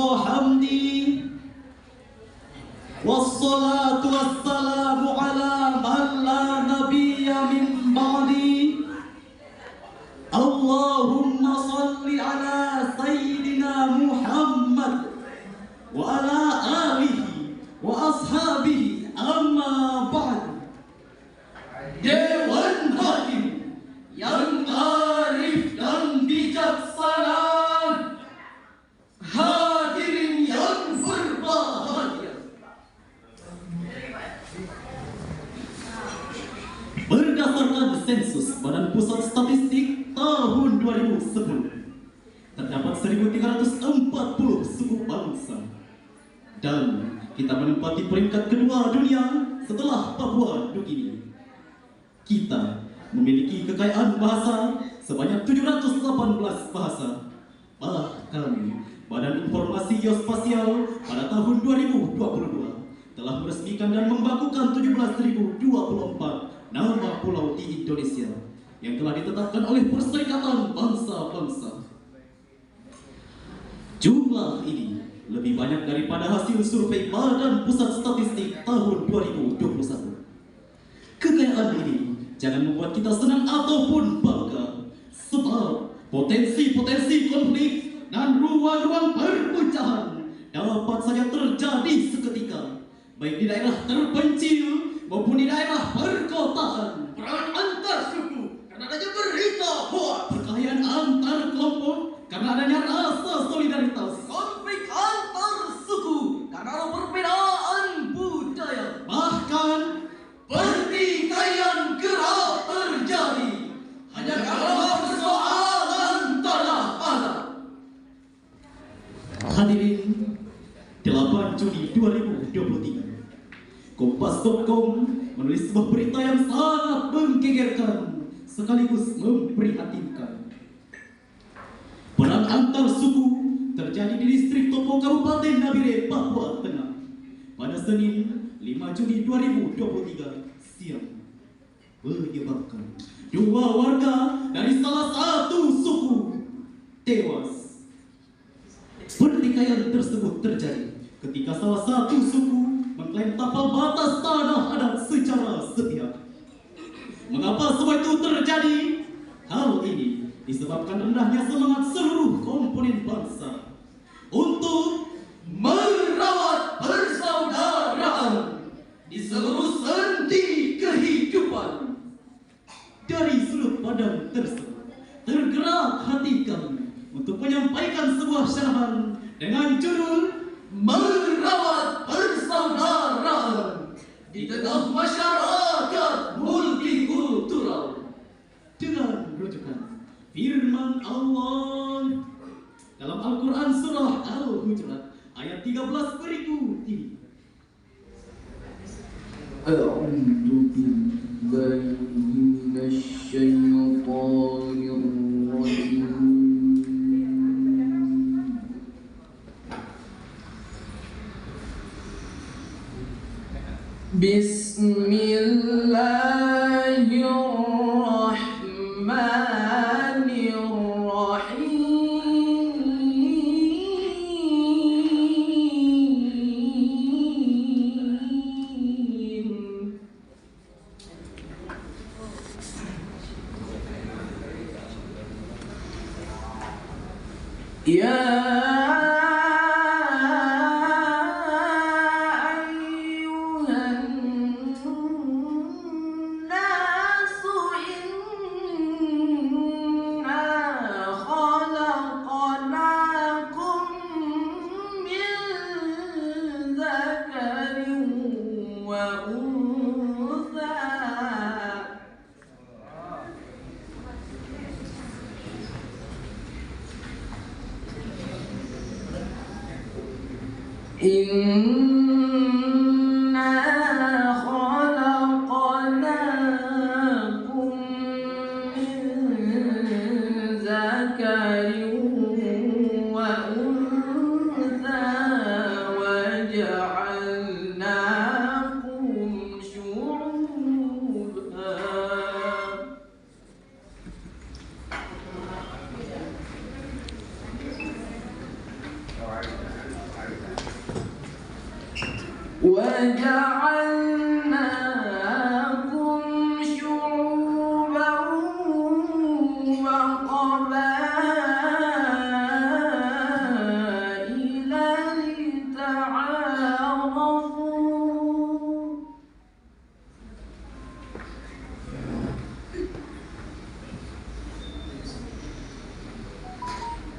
حمدي والصلاة والسلام على من لا نبي من بعدي اللهم صل على سيدنا محمد وعلى آله وأصحابه أما بعد. Dewan Hakim yang arif dan bijaksana, hadirin yang berbahagia. Berdasarkan sensus Badan Pusat Statistik tahun 2010, terdapat 1.340 suku bangsa dan kita menempati peringkat kedua dunia setelah Papua Nugini. Kita memiliki kekayaan bahasa sebanyak 718 bahasa. Bahkan Badan Informasi Geospasial pada tahun 2022 telah meresmikan dan membakukan 17.024 nama pulau di Indonesia yang telah ditetapkan oleh Perserikatan Bangsa-Bangsa. Jumlah ini lebih banyak daripada hasil survei Badan Pusat Statistik tahun 2021. Kekayaan ini jangan membuat kita senang ataupun bangga, sebab potensi-potensi konflik dan ruang-ruang perpecahan dapat saja terjadi seketika, baik di daerah terpencil maupun di daerah perkotaan. Perang antar suku karena adanya berita hoax, perkelahian antar kelompok karena adanya rasa solidaritas, konflik antar suku karena ada perbedaan budaya, bahkan pertikaian kerap terjadi hanya karena persoalan tanah adat. Hadirin, 8 Juni 2023, Kompas.com menulis sebuah berita yang sangat menggegerkan sekaligus memprihatinkan. Perang antar suku terjadi di distrik Topo, Kabupaten Nabire, Papua Tengah pada Senin 5 Juni 2023 siang, menyebabkan 2 warga dari salah satu suku tewas. Pertikaian tersebut terjadi ketika salah satu suku mengklaim tapal batas tanah adat secara sepihak. Mengapa semua itu terjadi? Hal ini disebabkan rendahnya semangat seluruh komponen bangsa untuk merawat persaudaraan di seluruh sendi kehidupan. Dari sudut pandang tersebut, tergerak hati kami untuk menyampaikan sebuah syarahan dengan judul Merawat Persaudaraan di Tengah Masyarakat Multikultural, dengan rujukan firman Allah dalam Al-Quran Surah Al-Hujurat ayat 13 berikut ini. A'udzu billahi minasyaitonir rajim. وجعلناكم شعوبا وقبائل لتعارفوا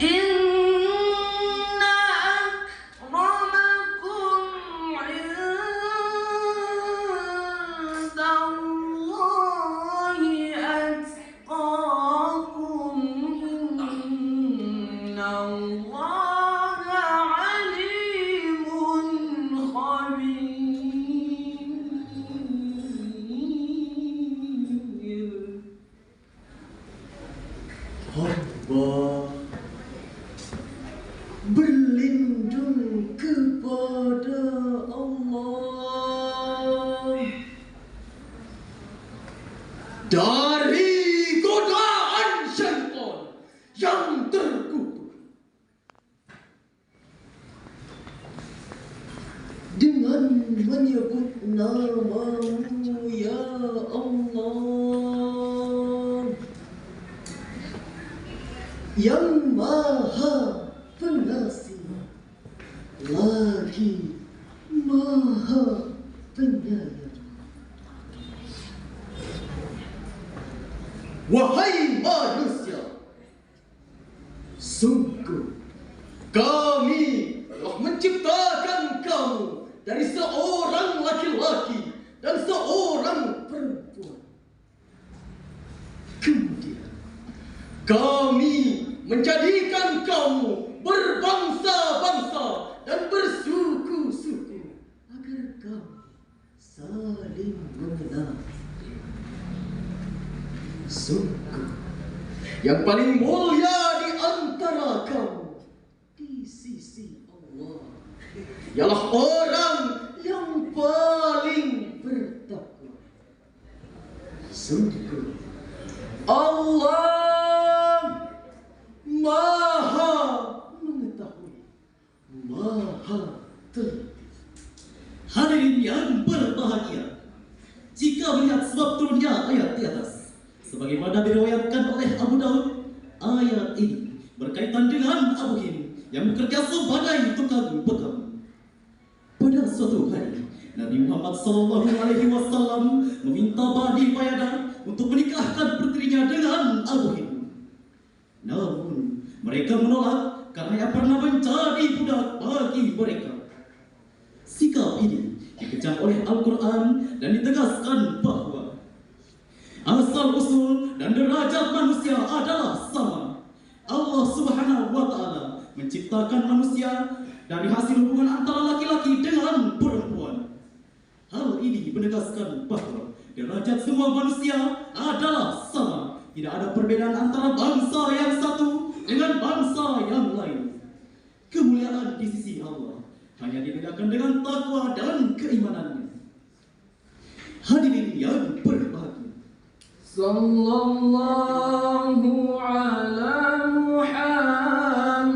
إن أكرمكم عند الله أتقاكم إن الله عليم خبير. Hamba berlindung kepada Allah dari godaan syaitan yang terkutuk, dengan menyebut nama-Mu ya Allah yang Maha Pengasih lagi Maha Penyayang. Wahai manusia, sungguh kami telah menciptakan kamu dari seorang laki-laki dan seorang perempuan. Kemudian kami menjadikan kamu berbangsa-bangsa dan bersuku-suku agar kamu saling mengenal. Sungguh yang paling mulia di antara kamu di sisi Allah ialah orang yang paling bertakwa. Sungguh Allah Maha mengetahui, Maha teliti. Hadirin yang berbahagia, jika melihat sebab turunnya ayat di atas, sebagaimana diriwayatkan oleh Abu Daud, ayat ini berkaitan dengan Abu Him yang bekerja sebagai tukang bekam. Pada suatu hari, Nabi Muhammad SAW meminta Bani Fayadah untuk menikahkan putrinya dengan Abu Him. Namun mereka menolak karena ia pernah menjadi budak bagi mereka. Sikap ini dikecam oleh Al-Quran dan ditegaskan bahwa asal-usul dan derajat manusia adalah sama. Allah Subhanahu wa Ta'ala menciptakan manusia dari hasil hubungan antara laki-laki dengan perempuan. Hal ini menegaskan bahwa derajat semua manusia adalah sama. Tidak ada perbedaan antara bangsa yang satu dengan bangsa yang lain. Kemuliaan di sisi Allah hanya dibedakan dengan takwa dan keimanannya. Hadirin yang berbahagia, Sallallahu ala Muhammad.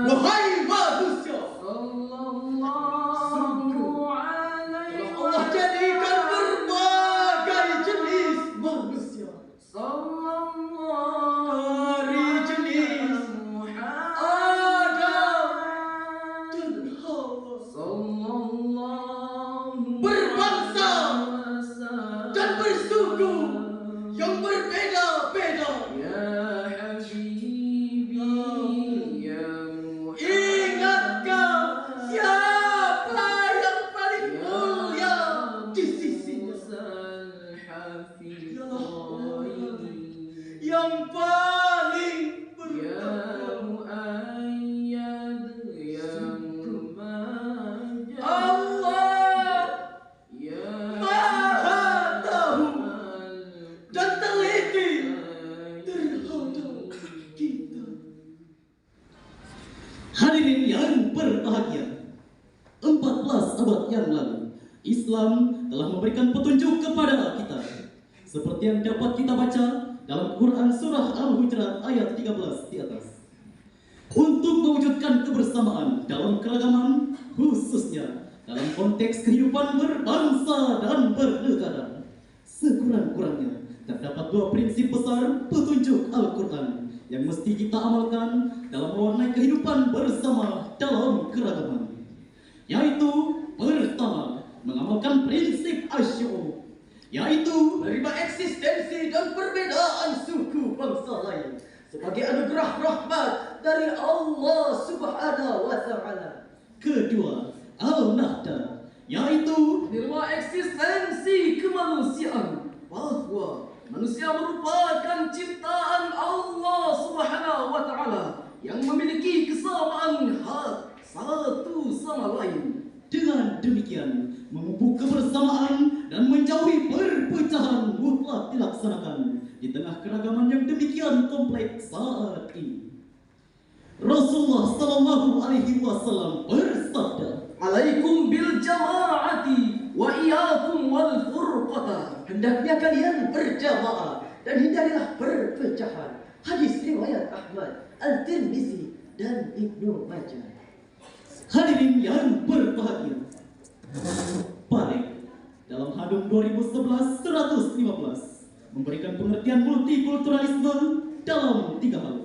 Wahai manusia, Sallallahu alaihi Allah jadikan berbagai jenis manusia. Sallallahu Dari jenis Adam dan Hawa, Sallallahu berbangsa dan bersuku yang berbeda-beda. Ya Habibi Ya Muhammad. Ingatkah siapa yang paling mulia di sisinya? Yang paling Allah Maha tahu dan teliti terhadap kita. hadirin yang berbahagia, 14 abad yang lalu Islam telah memberikan petunjuk kepada kita, seperti yang dapat kita baca dalam Quran Surah Al-Hujurat ayat 13 di atas. Untuk mewujudkan kebersamaan dalam keragaman, khususnya dalam konteks kehidupan berbangsa dan bernegara. Sekurang-kurangnya terdapat dua prinsip besar petunjuk Al-Quran yang mesti kita amalkan dalam mewarnai kehidupan bersama dalam keragaman. Yaitu pertama, mengamalkan prinsip asy'ur, yaitu menerima eksistensi dan perbedaan suku bangsa lain sebagai anugerah rahmat dari Allah Subhanahu wa taala. kedua, al-nahda, yaitu menerima eksistensi kemanusiaan, bahwa manusia merupakan ciptaan Allah Subhanahu wa taala yang memiliki kesamaan hak satu sama lain. dengan demikian memupuk kebersamaan dan menjauhi perpecahan mutlak dilaksanakan di tengah keragaman yang demikian kompleks saat ini. Rasulullah sallallahu alaihi wasallam bersabda, Alaikum bil jama'ati wa iyyakum wal furqata. Hendaknya kalian berjamaah dan hindarilah perpecahan. Hadis riwayat Ahmad, Al-Tirmizi dan Ibnu Majah. hadirin yang berbahagia, Parik dalam Hadum 2011-115 memberikan pengertian multikulturalisme dalam 3 hal.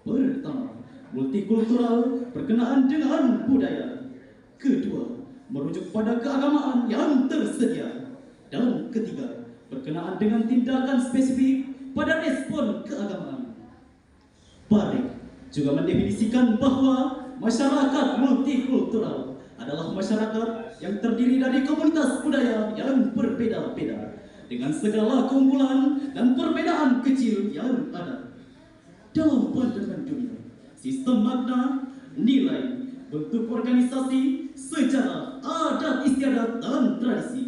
Pertama, multikultural berkenaan dengan budaya. Kedua, merujuk pada keagamaan yang tersedia. Dan ketiga, berkenaan dengan tindakan spesifik pada respon keagamaan. Parik juga mendefinisikan bahwa masyarakat multikultural adalah masyarakat yang terdiri dari komunitas budaya yang berbeda-beda dengan segala keunggulan dan perbedaan kecil yang ada. Dalam pandangan dunia, sistem makna, nilai, bentuk organisasi, sejarah, adat istiadat, dan tradisi.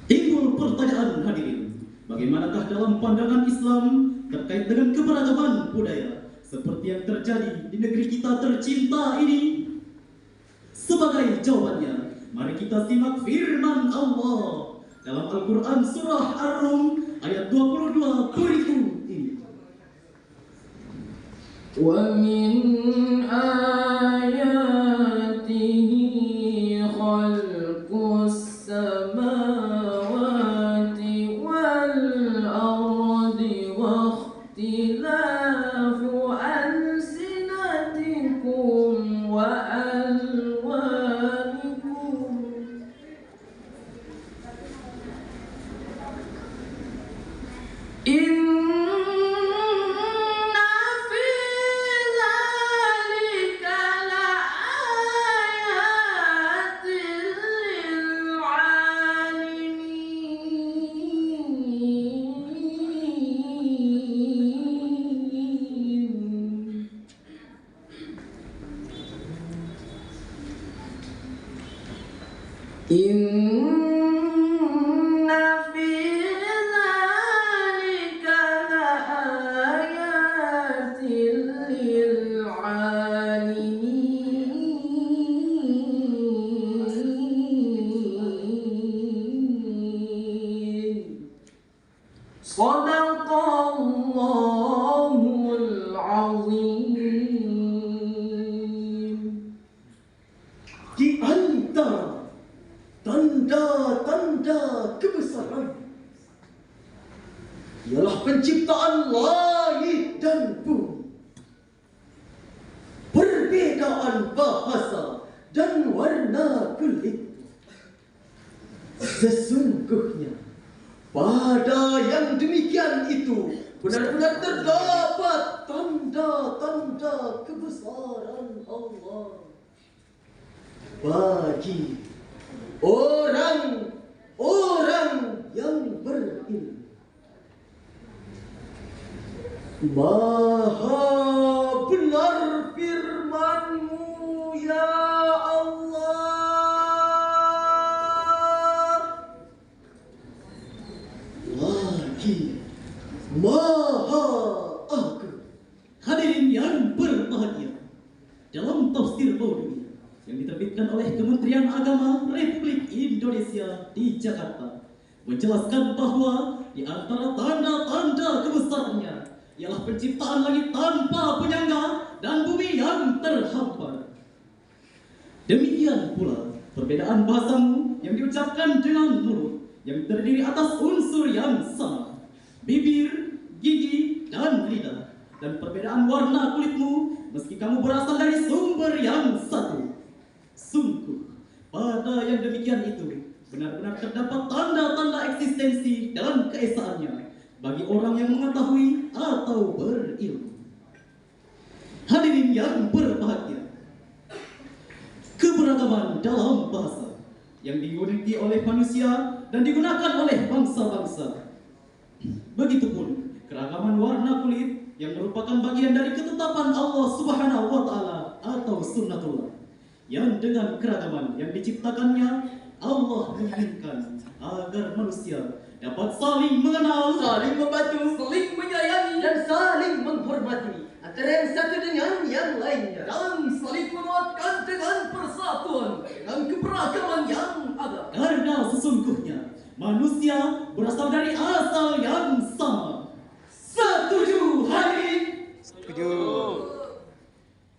Timbul pertanyaan hadirin, bagaimanakah dalam pandangan Islam terkait dengan keberagaman budaya seperti yang terjadi di negeri kita tercinta ini? Sebagai jawabannya, mari kita simak firman Allah dalam Al-Quran surah Ar-Rum ayat 22 berikut ini. Wa min ayatihi khalqus samawati wal ardi wa ikhtilafu alsinatikum wa alwanikum. Inna fi dzalika laayatin lil 'alimin. Shadaqallahul 'azim. Di antara tanda-tanda kebesaran ialah penciptaan langit dan bumi, perbedaan bahasa dan warna kulit. Sesungguhnya pada yang demikian itu benar-benar terdapat tanda-tanda kebesaran Allah bagi orang-orang yang berilmu. Maha benar firman-Mu ya Allah, lagi Maha Agung. Hadirin yang berbahagia, dalam tafsir Maulidi yang diterbitkan oleh Kementerian Agama Republik Indonesia di Jakarta menjelaskan bahwa di antara tanda-tanda kebesarannya ialah penciptaan langit tanpa penyangga dan bumi yang terhampar. Demikian Demikian pula perbedaan bahasamu yang diucapkan dengan mulut yang terdiri atas unsur yang sama, bibir, gigi, dan lidah, dan perbedaan warna kulitmu meski kamu berasal dari sumber yang satu. Sungguh, pada yang demikian itu benar-benar terdapat tanda-tanda eksistensi dan keesaannya bagi orang yang mengetahui atau berilmu. Hadirin yang berbahagia, keberagaman dalam bahasa yang dimiliki oleh manusia dan digunakan oleh bangsa-bangsa. Begitupun keragaman warna kulit yang merupakan bagian dari ketetapan Allah Subhanahu wa taala atau sunnatullah, yang dengan keragaman yang diciptakannya Allah menginginkan agar manusia dapat saling mengenal, saling membantu, saling menyayangi, dan saling menghormati antara yang satu dengan yang lainnya, dan saling menguatkan dengan persatuan dengan keberagaman yang ada. karena sesungguhnya manusia berasal dari asal yang sama. Setuju hadirin? Setuju.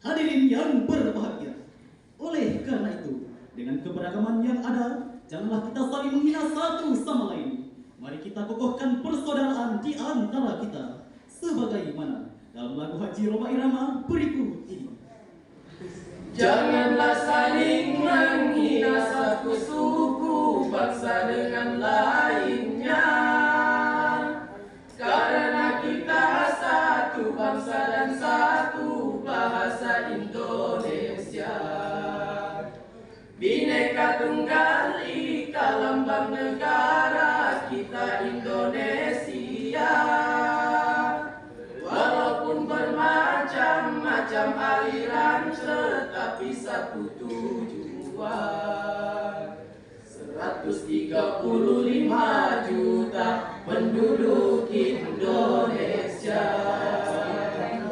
Hadirin yang berbahagia, oleh karena itu, dengan keberagaman yang ada, janganlah kita saling menghina satu sama lain. Mari kita kokohkan persaudaraan di antara kita, sebagaimana dalam lagu Haji Roma Irama berikut ini. Janganlah saling menghina satu suku bangsa dengan lainnya, karena kita satu bangsa dan satu bahasa Indonesia. Bineka Tunggal Ika lambang negara kita Indonesia. Walaupun bermacam-macam aliran, tetapi satu tujuan. 135 juta penduduk Indonesia,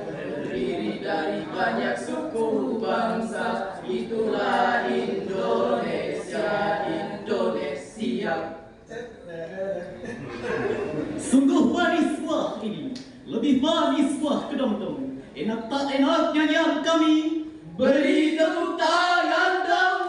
terdiri dari banyak suku bangsa. Itulah Indonesia, Indonesia. Sungguh manis buah ini, lebih manis buah kedong-dong. Enak tak enak nyanyian kami, Beri tepuk tangan dong.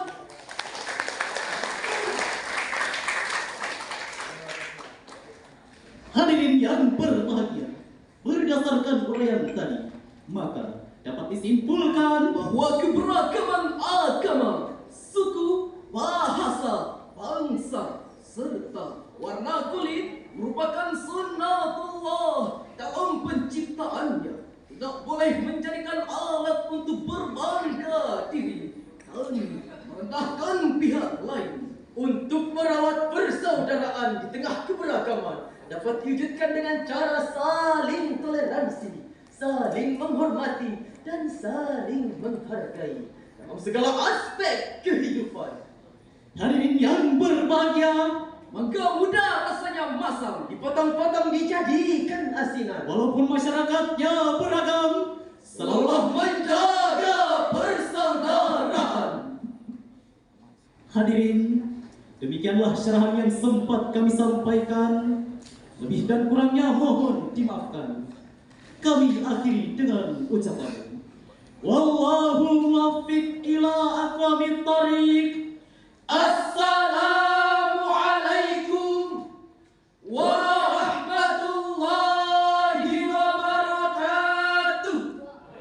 hadirin yang berbahagia. Berdasarkan uraian tadi, maka dapat disimpulkan Bahwa keberagaman agama, suku, bahasa, bangsa, serta warna kulit merupakan sunnatullah dalam penciptaannya. Tidak boleh menjadikan alat untuk berbangga diri dan merendahkan pihak lain. untuk merawat persaudaraan di tengah keberagaman dapat diwujudkan dengan cara saling toleransi, saling menghormati, dan saling menghargai dalam segala aspek kehidupan. hadirin yang berbahagia. Mangga muda rasanya masam, Dipotong-potong dijadikan asinan. Walaupun masyarakatnya beragam, selalu menjaga persaudaraan. hadirin, demikianlah syarahan yang sempat kami sampaikan. Lebih dan kurangnya mohon dimaafkan. Kami akhiri dengan ucapan wallahu muwaffiq ila aqwamit thariq. Assalamualaikum